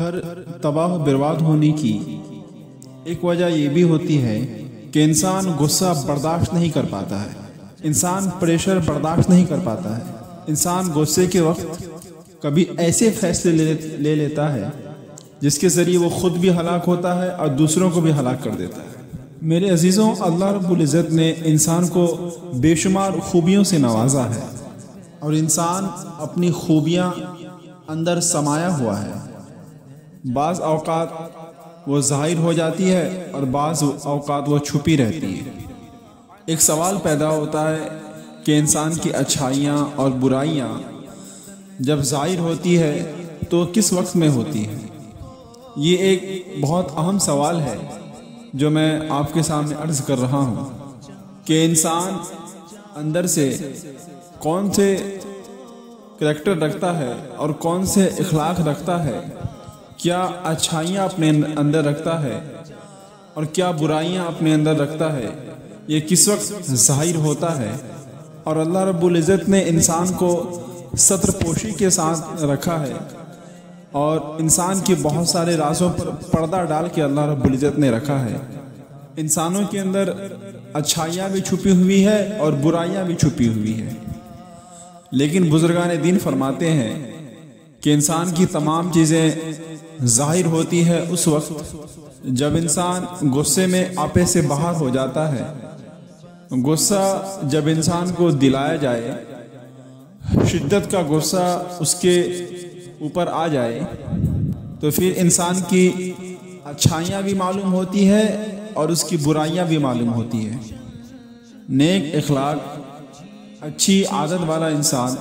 ہر تباہ و برباد ہونے کی ایک وجہ یہ بھی ہوتی ہے کہ انسان غصہ برداشت نہیں کر پاتا ہے، انسان پریشر برداشت نہیں کر پاتا ہے، انسان غصے کے وقت کبھی ایسے فیصلے لے لیتا ہے جس کے ذریعے وہ خود بھی ہلاک ہوتا ہے اور دوسروں کو بھی ہلاک کر دیتا ہے۔ میرے عزیزوں، اللہ رب العزت نے انسان کو بے شمار خوبیوں سے نوازا ہے اور انسان اپنی خوبیاں اندر سمایا ہوا ہے۔ بعض اوقات وہ ظاہر ہو جاتی ہے اور بعض اوقات وہ چھپی رہتی ہے۔ ایک سوال پیدا ہوتا ہے کہ انسان کی اچھائیاں اور برائیاں جب ظاہر ہوتی ہے تو کس وقت میں ہوتی ہے؟ یہ ایک بہت اہم سوال ہے جو میں آپ کے سامنے عرض کر رہا ہوں کہ انسان اندر سے کون سے کریکٹر رکھتا ہے اور کون سے اخلاق رکھتا ہے، کیا اچھائیاں اپنے اندر رکھتا ہے اور کیا برائیاں اپنے اندر رکھتا ہے، یہ کس وقت ظاہر ہوتا ہے۔ اور اللہ رب العزت نے انسان کو ستر پوشی کے ساتھ رکھا ہے اور انسان کے بہت سارے رازوں پر پردہ ڈال کے اللہ رب العزت نے رکھا ہے۔ انسانوں کے اندر اچھائیاں بھی چھپی ہوئی ہے اور برائیاں بھی چھپی ہوئی ہے، لیکن بزرگان دین فرماتے ہیں کہ انسان کی تمام چیزیں ظاہر ہوتی ہے اس وقت جب انسان غصے میں آپے سے باہر ہو جاتا ہے۔ غصہ جب انسان کو دلایا جائے، شدت کا غصہ اس کے اوپر آ جائے تو پھر انسان کی اچھائیاں بھی معلوم ہوتی ہے اور اس کی برائیاں بھی معلوم ہوتی ہے۔ نیک اخلاق، اچھی عادت والا انسان،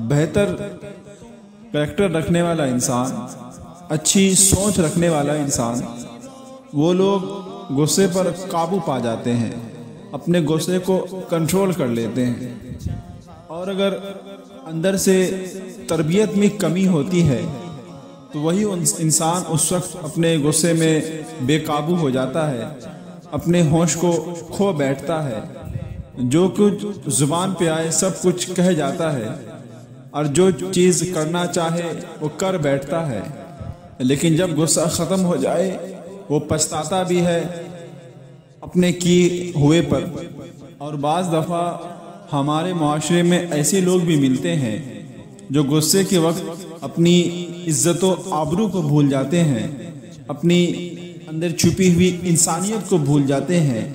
بہتر کریکٹر رکھنے والا انسان، اچھی سوچ رکھنے والا انسان، وہ لوگ غصے پر قابو پا جاتے ہیں، اپنے غصے کو کنٹرول کر لیتے ہیں۔ اور اگر اندر سے تربیت میں کمی ہوتی ہے تو وہی انسان اس وقت اپنے غصے میں بے قابو ہو جاتا ہے، اپنے ہوش کو کھو بیٹھتا ہے، جو کچھ زبان پہ آئے سب کچھ کہہ جاتا ہے اور جو چیز کرنا چاہے وہ کر بیٹھتا ہے، لیکن جب غصہ ختم ہو جائے وہ پچھتاتا بھی ہے اپنے کیے ہوئے پر۔ اور بعض دفعہ ہمارے معاشرے میں ایسے لوگ بھی ملتے ہیں جو غصے کے وقت اپنی عزت و آبرو کو بھول جاتے ہیں، اپنی اندر چھپی ہوئی انسانیت کو بھول جاتے ہیں۔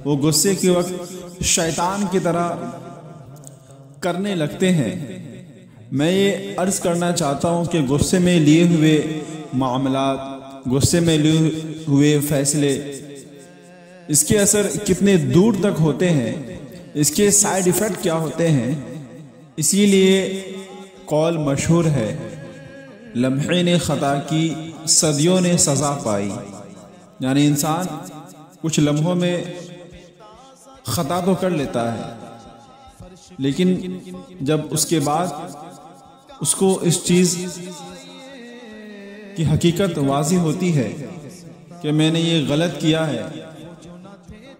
وہ غصے کے وقت شیطان کی طرح کرنے لگتے ہیں۔ میں یہ عرض کرنا چاہتا ہوں کہ غصے میں لیے ہوئے معاملات، غصے میں لیے ہوئے فیصلے، اس کے اثر کتنے دور تک ہوتے ہیں، اس کے سائیڈ ایفیکٹ کیا ہوتے ہیں۔ اسی لیے قول مشہور ہے، لمحے نے خطا کی صدیوں نے سزا پائی، یعنی انسان کچھ لمحوں میں خطا تو کر لیتا ہے لیکن جب اس کے بعد اس کو اس چیز کی حقیقت واضح ہوتی ہے کہ میں نے یہ غلط کیا ہے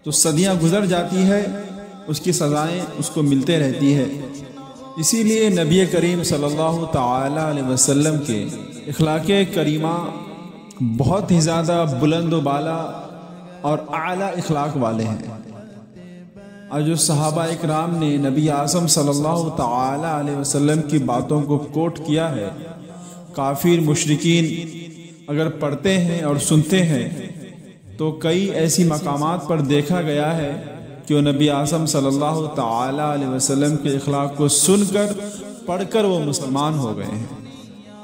تو صدیاں گزر جاتی ہے، اس کی سزائیں اس کو ملتے رہتی ہے۔ اسی لیے نبی کریم صلی اللہ تعالی علیہ وسلم کے اخلاق کریمہ بہت ہی زیادہ بلند و بالا اور اعلیٰ اخلاق والے ہیں۔ اور جو صحابہ اکرام نے نبی اعظم صلی اللہ تعالی علیہ وسلم کی باتوں کو کوٹ کیا ہے، کافر مشرکین اگر پڑھتے ہیں اور سنتے ہیں تو کئی ایسی مقامات پر دیکھا گیا ہے کہ وہ نبی اعظم صلی اللہ تعالی علیہ وسلم کے اخلاق کو سن کر پڑھ کر وہ مسلمان ہو گئے ہیں۔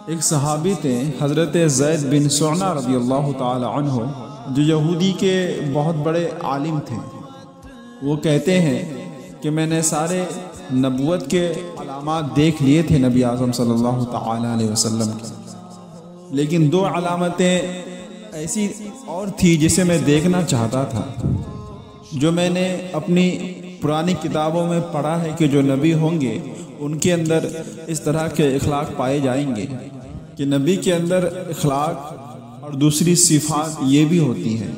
ایک صحابی تھے حضرت زید بن سعنہ رضی اللہ تعالی عنہ، جو یہودی کے بہت بڑے عالم تھے۔ وہ کہتے ہیں کہ میں نے سارے نبوت کے علامات دیکھ لیے تھے نبی اعظم صلی اللہ تعالی علیہ وسلم کی، لیکن دو علامتیں ایسی اور تھی جسے میں دیکھنا چاہتا تھا، جو میں نے اپنی پرانی کتابوں میں پڑھا ہے کہ جو نبی ہوں گے ان کے اندر اس طرح کے اخلاق پائے جائیں گے کہ نبی کے اندر اخلاق اور دوسری صفات یہ بھی ہوتی ہیں،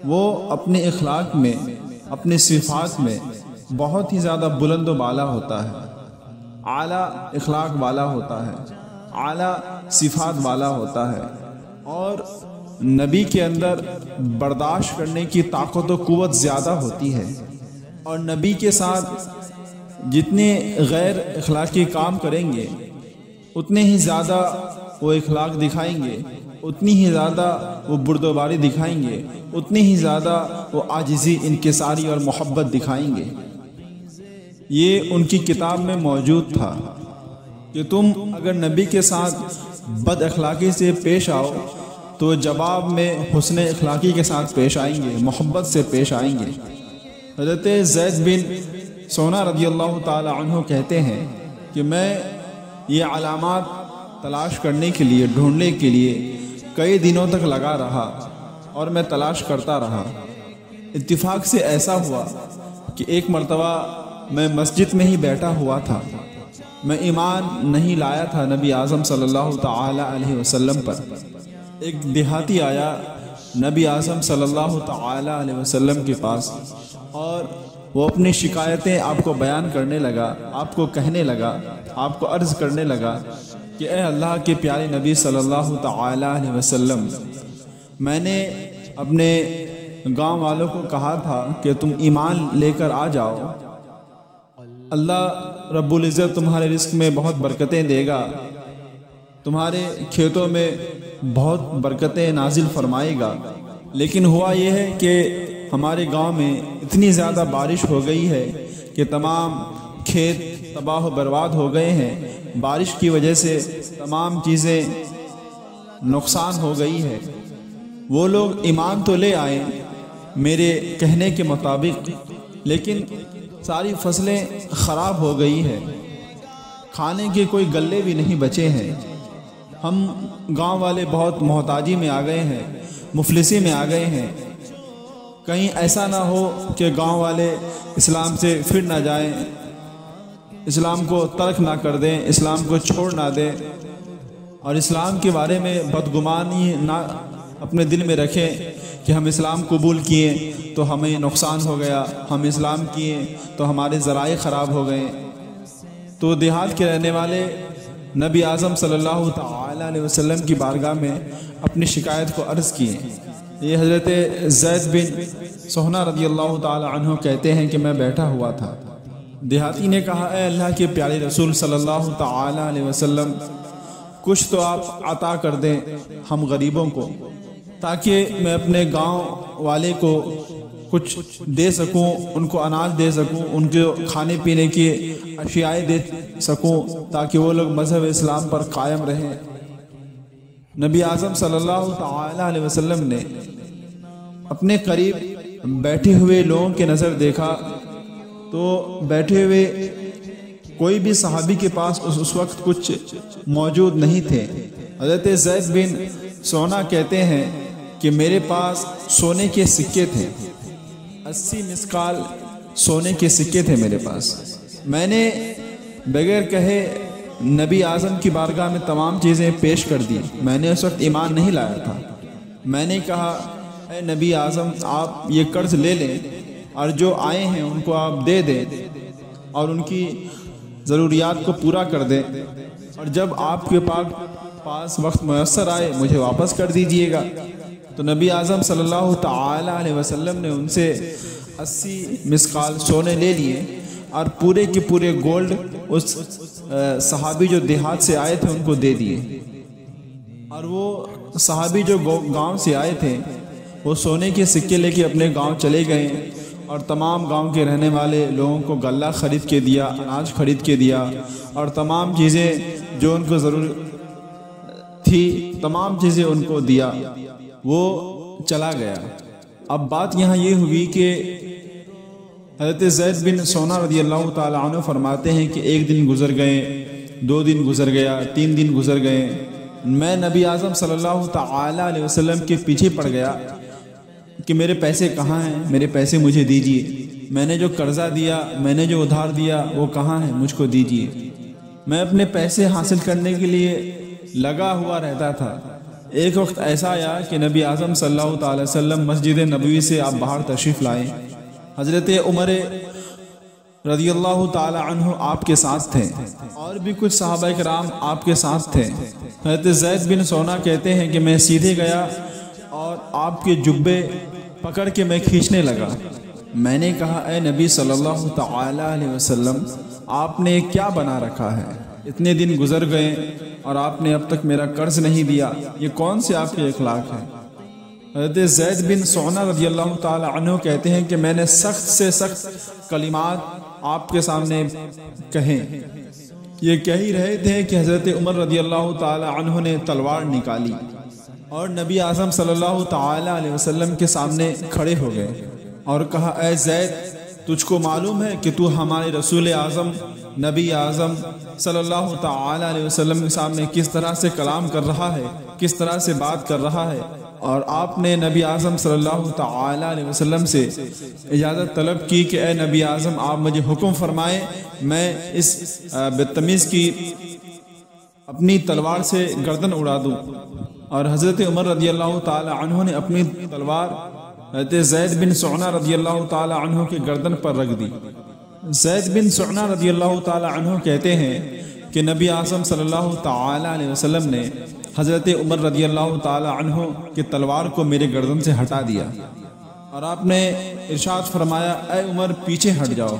وہ اپنے اخلاق میں، اپنے صفات میں بہت ہی زیادہ بلند و بالا ہوتا ہے، اعلیٰ اخلاق والا ہوتا ہے۔ اعلیٰ صفات والا ہوتا ہے، اور نبی کے اندر برداشت کرنے کی طاقت و قوت زیادہ ہوتی ہے، اور نبی کے ساتھ جتنے غیر اخلاقی کام کریں گے اتنے ہی زیادہ وہ اخلاق دکھائیں گے، اتنی ہی زیادہ وہ بردباری دکھائیں گے، اتنی ہی زیادہ وہ عاجزی، انکساری اور محبت دکھائیں گے۔ یہ ان کی کتاب میں موجود تھا کہ تم اگر نبی کے ساتھ بد اخلاقی سے پیش آؤ تو جواب میں حسن اخلاقی کے ساتھ پیش آئیں گے، محبت سے پیش آئیں گے۔ حضرت زید بن سونا رضی اللہ تعالی عنہ کہتے ہیں کہ میں یہ علامات تلاش کرنے کے لیے، ڈھونڈنے کے لیے کئی دنوں تک لگا رہا اور میں تلاش کرتا رہا۔ اتفاق سے ایسا ہوا کہ ایک مرتبہ میں مسجد میں ہی بیٹھا ہوا تھا، میں ایمان نہیں لایا تھا نبی اعظم صلی اللہ تعالی علیہ وسلم پر۔ ایک دیہاتی آیا نبی اعظم صلی اللہ تعالی علیہ وسلم کے پاس، اور وہ اپنی شکایتیں آپ کو بیان کرنے لگا، آپ کو کہنے لگا، آپ کو عرض کرنے لگا کہ اے اللہ کے پیارے نبی صلی اللہ تعالی علیہ وسلم، میں نے اپنے گاؤں والوں کو کہا تھا کہ تم ایمان لے کر آ جاؤ، اللہ رب العزت تمہارے رزق میں بہت برکتیں دے گا، تمہارے کھیتوں میں بہت برکتیں نازل فرمائے گا۔ لیکن ہوا یہ ہے کہ ہمارے گاؤں میں اتنی زیادہ بارش ہو گئی ہے کہ تمام کھیت تباہ و برباد ہو گئے ہیں، بارش کی وجہ سے تمام چیزیں نقصان ہو گئی ہے۔ وہ لوگ ایمان تو لے آئے میرے کہنے کے مطابق، لیکن ساری فصلیں خراب ہو گئی ہے، کھانے کے کوئی گلے بھی نہیں بچے ہیں۔ ہم گاؤں والے بہت محتاجی میں آ گئے ہیں، مفلسی میں آ گئے ہیں۔ کہیں ایسا نہ ہو کہ گاؤں والے اسلام سے پھر نہ جائیں، اسلام کو ترک نہ کر دیں، اسلام کو چھوڑ نہ دیں، اور اسلام کے بارے میں بدگمانی نہ اپنے دل میں رکھیں کہ ہم اسلام قبول کیے تو ہمیں نقصان ہو گیا، ہم اسلام کیے تو ہمارے ذرائع خراب ہو گئے۔ تو دیہات کے رہنے والے نبی اعظم صلی اللہ تعالی علیہ وسلم کی بارگاہ میں اپنی شکایت کو عرض کیے۔ یہ حضرت زید بن سہنا رضی اللہ تعالی عنہ کہتے ہیں کہ میں بیٹھا ہوا تھا، دیہاتی نے کہا اے اللہ کے پیارے رسول صلی اللہ تعالی علیہ وسلم، کچھ تو آپ عطا کر دیں ہم غریبوں کو، تاکہ میں اپنے گاؤں والے کو کچھ دے سکوں، ان کو اناج دے سکوں، ان کو کھانے پینے کی اشیاء دے سکوں، تاکہ وہ لوگ مذہب اسلام پر قائم رہیں۔ نبی اعظم صلی اللہ تعالی علیہ وسلم نے اپنے قریب بیٹھے ہوئے لوگوں کے نظر دیکھا تو بیٹھے ہوئے کوئی بھی صحابی کے پاس اس وقت کچھ موجود نہیں تھے۔ حضرت زید بن سونا کہتے ہیں کہ میرے پاس سونے کے سکے تھے، 80 مسقال سونے کے سکے تھے میرے پاس۔ میں نے بغیر کہے نبی اعظم کی بارگاہ میں تمام چیزیں پیش کر دی۔ میں نے اس وقت ایمان نہیں لایا تھا۔ میں نے کہا اے نبی اعظم، آپ یہ قرض لے لیں اور جو آئے ہیں ان کو آپ دے دیں اور ان کی ضروریات کو پورا کر دیں، اور جب آپ کے پاس وقت میسر آئے مجھے واپس کر دیجئے گا۔ تو نبی اعظم صلی اللہ تعالی علیہ وسلم نے ان سے 80 مسقال سونے لے لیے اور پورے کے پورے گولڈ اس صحابی جو دیہات سے آئے تھے ان کو دے دیے۔ اور وہ صحابی جو گاؤں سے آئے تھے وہ سونے کے سکے لے کے اپنے گاؤں چلے گئے اور تمام گاؤں کے رہنے والے لوگوں کو غلہ خرید کے دیا، اناج خرید کے دیا، اور تمام چیزیں جو ان کو ضرورت تھی تمام چیزیں ان کو دیا۔ وہ چلا گیا۔ اب بات یہاں یہ ہوئی کہ حضرت زید بن سونا رضی اللہ تعالی عنہ فرماتے ہیں کہ ایک دن گزر گئے، 2 دن گزر گیا، 3 دن گزر گئے، میں نبی اعظم صلی اللہ تعالی علیہ وسلم کے پیچھے پڑ گیا کہ میرے پیسے کہاں ہیں، میرے پیسے مجھے دیجیے، میں نے جو قرضہ دیا، میں نے جو ادھار دیا وہ کہاں ہے، مجھ کو دیجیے۔ میں اپنے پیسے حاصل کرنے کے لیے لگا ہوا رہتا تھا۔ ایک وقت ایسا آیا کہ نبی اعظم صلی اللہ تعالی وسلم مسجد نبوی سے آپ باہر تشریف لائے۔ حضرت عمر رضی اللہ تعالی عنہ آپ کے ساتھ تھے اور بھی کچھ صحابہ کرام آپ کے ساتھ تھے۔ حضرت زید بن سونا کہتے ہیں کہ میں سیدھے گیا اور آپ کے جبے پکڑ کے میں کھینچنے لگا۔ میں نے کہا اے نبی صلی اللہ تعالی علیہ وسلم، آپ نے کیا بنا رکھا ہے؟ اتنے دن گزر گئے اور آپ نے اب تک میرا قرض نہیں دیا، یہ کون سے آپ کے اخلاق ہیں؟ حضرت زید بن سونا رضی اللہ تعالی عنہ کہتے ہیں کہ میں نے سخت سے سخت کلمات آپ کے سامنے کہیں۔ یہ کہہ ہی رہے تھے کہ حضرت عمر رضی اللہ تعالی عنہ نے تلوار نکالی اور نبی اعظم صلی اللہ تعالی علیہ وسلم کے سامنے کھڑے ہو گئے اور کہا اے زید، تجھ کو معلوم ہے کہ تو ہمارے رسول اعظم نبی اعظم صلی اللہ تعالی علیہ وسلم کے سامنے کس طرح سے کلام کر رہا ہے، کس طرح سے بات کر رہا ہے، اور آپ نے نبی اعظم صلی اللہ تعالی علیہ وسلم سے اجازت طلب کی کہ اے نبی اعظم آپ مجھے حکم فرمائیں، میں اس بدتمیز کی اپنی تلوار سے گردن اڑا دوں۔ اور حضرت عمر رضی اللہ تعالی عنہ نے اپنی تلوار حضرت زید بن سعنا رضی اللہ تعالی عنہ کے گردن پر رکھ دی۔ زید بن سعنا رضی اللہ تعالی عنہ کہتے ہیں کہ نبی اعظم صلی اللہ تعالی علیہ وسلم نے حضرت عمر رضی اللہ تعالی عنہ کی تلوار کو میرے گردن سے ہٹا دیا اور آپ نے ارشاد فرمایا اے عمر پیچھے ہٹ جاؤ۔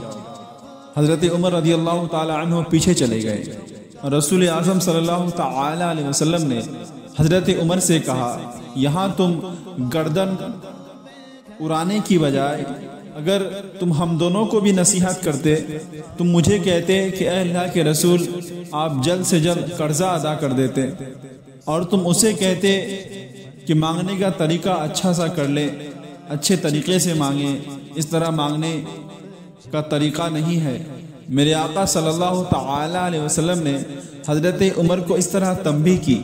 حضرت عمر رضی اللہ تعالی عنہ پیچھے چلے گئے اور رسول اعظم صلی اللہ تعالی علیہ وسلم نے حضرت عمر سے کہا یہاں تم گردن اڑانے کی بجائے اگر تم ہم دونوں کو بھی نصیحت کرتے، تم مجھے کہتے کہ اے اللہ کے رسول آپ جلد سے جلد قرضہ ادا کر دیتے، اور تم اسے کہتے کہ مانگنے کا طریقہ اچھا سا کر لے، اچھے طریقے سے مانگیں، اس طرح مانگنے کا طریقہ نہیں ہے۔ میرے آقا صلی اللہ تعالی علیہ وسلم نے حضرت عمر کو اس طرح تنبیہ کی،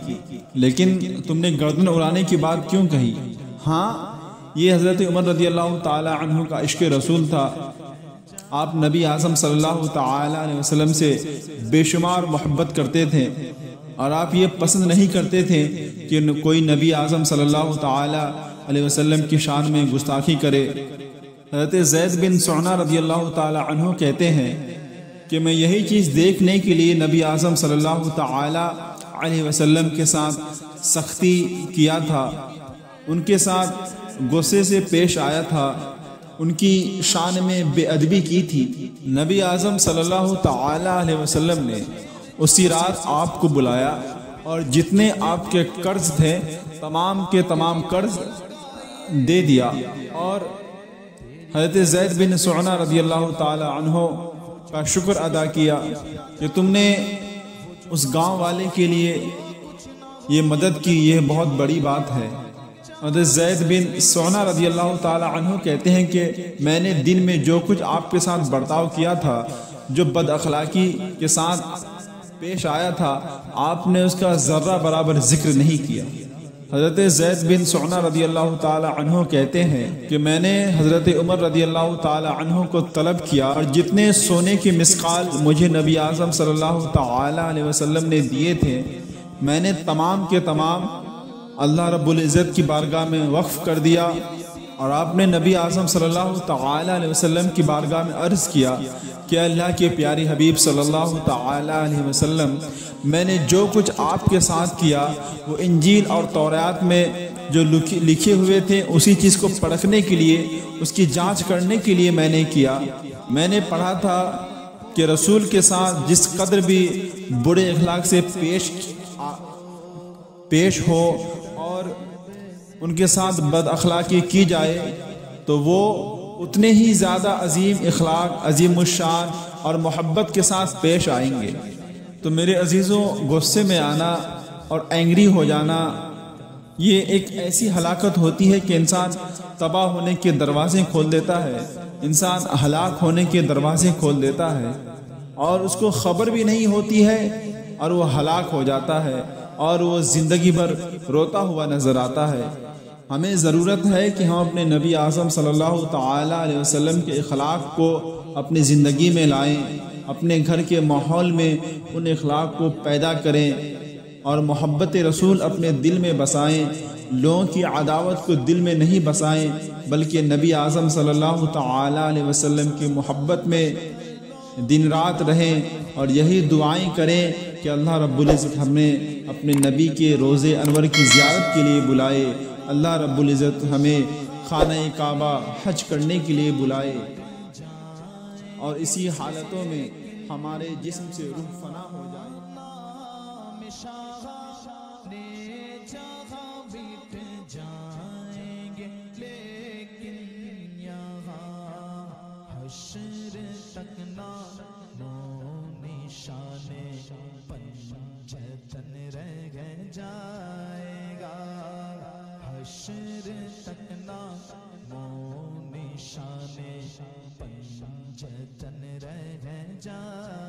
لیکن تم نے گردن اڑانے کی بات کیوں کہی؟ ہاں یہ حضرت عمر رضی اللہ تعالی عنہ کا عشق رسول تھا۔ آپ نبی اعظم صلی اللہ تعالی علیہ وسلم سے بے شمار محبت کرتے تھے اور آپ یہ پسند نہیں کرتے تھے کہ کوئی نبی اعظم صلی اللہ تعالی علیہ وسلم کی شان میں گستاخی کرے۔ حضرت زید بن سعنا رضی اللہ تعالی عنہ کہتے ہیں کہ میں یہی چیز دیکھنے کے لیے نبی اعظم صلی اللہ تعالی علیہ وسلم کے ساتھ سختی کیا تھا، ان کے ساتھ غصے سے پیش آیا تھا، ان کی شان میں بے ادبی کی تھی۔ نبی اعظم صلی اللہ تعالی علیہ وسلم نے اسی رات آپ کو بلایا اور جتنے آپ کے قرض تھے تمام کے تمام قرض دے دیا، اور حضرت زید بن سعنا رضی اللہ تعالی عنہ کا شکر ادا کیا کہ تم نے اس گاؤں والے کے لیے یہ مدد کی، یہ بہت بڑی بات ہے۔ حضرت زید بن سعنا رضی اللہ تعالی عنہ کہتے ہیں کہ میں نے دن میں جو کچھ آپ کے ساتھ برتاؤ کیا تھا، جو بد اخلاقی کے ساتھ پیش آیا تھا، آپ نے اس کا ذرہ برابر ذکر نہیں کیا۔ حضرت زید بن سعنا رضی اللہ تعالی عنہ کہتے ہیں کہ میں نے حضرت عمر رضی اللہ تعالی عنہ کو طلب کیا اور جتنے سونے کے مسقال مجھے نبی اعظم صلی اللہ تعالی علیہ وسلم نے دیے تھے، میں نے تمام کے تمام اللہ رب العزت کی بارگاہ میں وقف کر دیا، اور آپ نے نبی اعظم صلی اللہ تعالی علیہ وسلم کی بارگاہ میں عرض کیا کہ اللہ کے پیارے حبیب صلی اللہ تعالی علیہ وسلم، میں نے جو کچھ آپ کے ساتھ کیا وہ انجیل اور تورات میں جو لکھے ہوئے تھے اسی چیز کو پرکھنے کے لیے، اس کی جانچ کرنے کے لیے میں نے کیا۔ میں نے پڑھا تھا کہ رسول کے ساتھ جس قدر بھی برے اخلاق سے پیش ہو اور ان کے ساتھ بد اخلاقی کی جائے تو وہ اتنے ہی زیادہ عظیم اخلاق، عظیم الشان اور محبت کے ساتھ پیش آئیں گے۔ تو میرے عزیزوں، غصے میں آنا اور اینگری ہو جانا یہ ایک ایسی ہلاکت ہوتی ہے کہ انسان تباہ ہونے کے دروازے کھول دیتا ہے، انسان ہلاک ہونے کے دروازے کھول دیتا ہے اور اس کو خبر بھی نہیں ہوتی ہے اور وہ ہلاک ہو جاتا ہے اور وہ زندگی بھر روتا ہوا نظر آتا ہے۔ ہمیں ضرورت ہے کہ ہم اپنے نبی اعظم صلی اللہ تعالی علیہ وسلم کے اخلاق کو اپنی زندگی میں لائیں، اپنے گھر کے ماحول میں ان اخلاق کو پیدا کریں اور محبت رسول اپنے دل میں بسائیں، لوگوں کی عداوت کو دل میں نہیں بسائیں بلکہ نبی اعظم صلی اللہ تعالی علیہ وسلم کی محبت میں دن رات رہیں اور یہی دعائیں کریں کہ اللہ رب العزت ہمیں اپنے نبی کے روضے انور کی زیارت کے لیے بلائے، اللہ رب العزت ہمیں خانہ کعبہ حج کرنے کے لیے بلائے، اور اسی حالتوں میں ہمارے جسم سے روح فنا ہو جائے۔ حشر تک نام نشان پنجتن رہ جائے گا، حشر تک نام نشان پنجتن رہ جائے گا۔